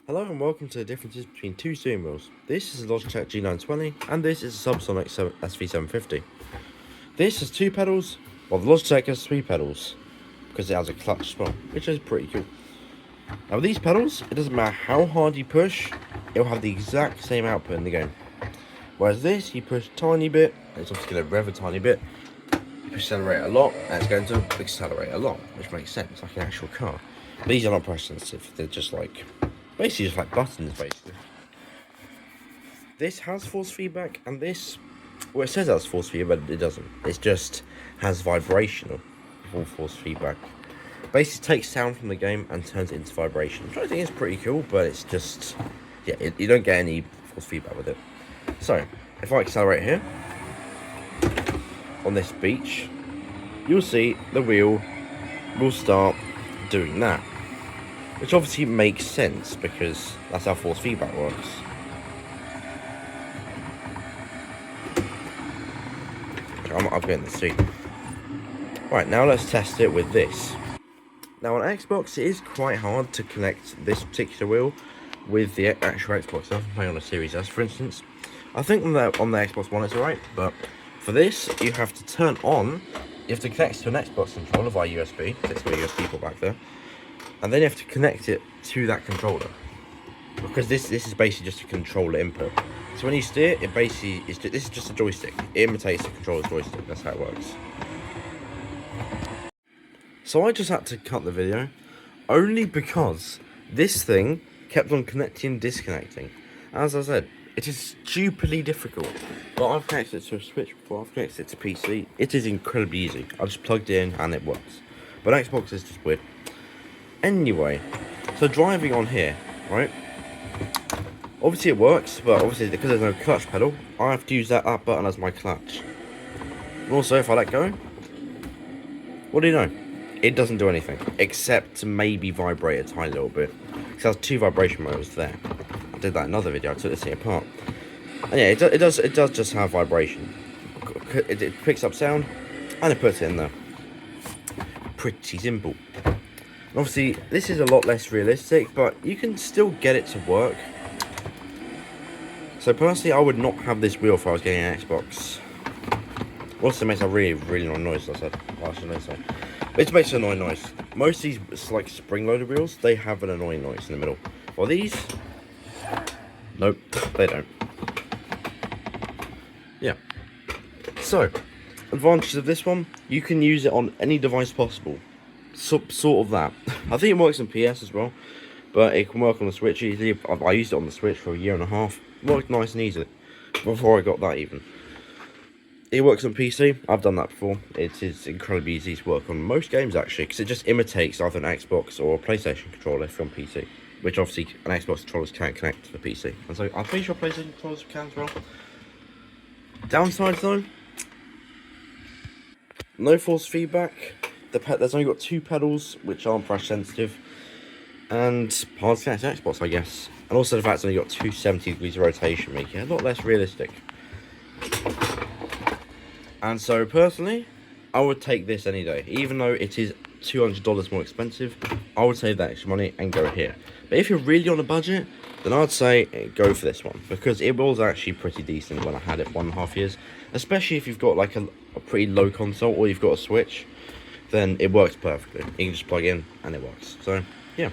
Hello and welcome to the differences between two steering wheels. This is a Logitech G920 and this is a Subsonic SV750. This has two pedals, while the Logitech has three pedals because it has a clutch as well, which is pretty cool. Now with these pedals, it doesn't matter how hard you push, it will have the exact same output in the game. Whereas this, you push a tiny bit, and it's obviously going to rev a tiny bit. You accelerate a lot, and it's going to accelerate a lot, which makes sense, like an actual car. But these are not pressure sensitive, they're just like, basically just like buttons, basically. This has force feedback, and this, well, it says it has force feedback, but it doesn't. It just has vibrational force feedback. Basically takes sound from the game and turns it into vibration, which I think is pretty cool, but it's just, yeah, you don't get any force feedback with it. So, if I accelerate here, on this beach, you'll see the wheel will start doing that. Which obviously makes sense, because that's how force feedback works. I'm getting the seat. Right, now let's test it with this. Now on Xbox, it is quite hard to connect this particular wheel with the actual Xbox. I'm playing on a Series S, for instance. I think on the Xbox One it's alright, but for this, you have to turn on, you have to connect to an Xbox controller via USB, it's got a USB port back there, and then you have to connect it to that controller, because this is basically just a controller input. So when you steer, it basically is this is just a joystick. It imitates the controller's joystick. That's how it works. So I just had to cut the video, only because this thing kept on connecting and disconnecting. As I said, it is stupidly difficult. But I've connected it to a Switch before, I've connected it to PC. It is incredibly easy. I just plugged it in and it works. But Xbox is just weird. Anyway, so driving on here, right? Obviously it works, but obviously because there's no clutch pedal, I have to use that up button as my clutch. And also, if I let go, what do you know? It doesn't do anything, except to maybe vibrate a tiny little bit. Because there's two vibration motors there. I did that in another video, I took this thing apart. And yeah, it does just have vibration. It picks up sound, and it puts it in there. Pretty simple. And obviously, this is a lot less realistic, but you can still get it to work. So personally, I would not have this wheel if I was getting an Xbox. Also, it makes a really annoying noise, as I said. Well, I shouldn't say. It makes an annoying noise. Most of these, like spring-loaded wheels, they have an annoying noise in the middle. While these, nope, they don't. Yeah. So, advantages of this one, you can use it on any device possible. Sort of that. I think it works on PS as well, but it can work on the Switch easily. I used it on the Switch for a year and a half. It worked nice and easily before I got that even. It works on PC. I've done that before. It is incredibly easy to work on most games actually, because it just imitates either an Xbox or a PlayStation controller if you're on PC, which obviously an Xbox controllers can't connect to the PC, and so I'm pretty sure PlayStation controllers can as well. Downsides though, no force feedback. There's only got two pedals, which aren't pressure sensitive, and hard to connect to Xbox, I guess. And also the fact it's only got 270 degrees of rotation, making it a lot less realistic. And so personally, I would take this any day. Even though it is $200 more expensive, I would save that extra money and go here. But if you're really on a budget, then I'd say go for this one, because it was actually pretty decent when I had it 1.5 years. Especially if you've got like a pretty low console or you've got a Switch, then it works perfectly. You can just plug in and it works. So, yeah.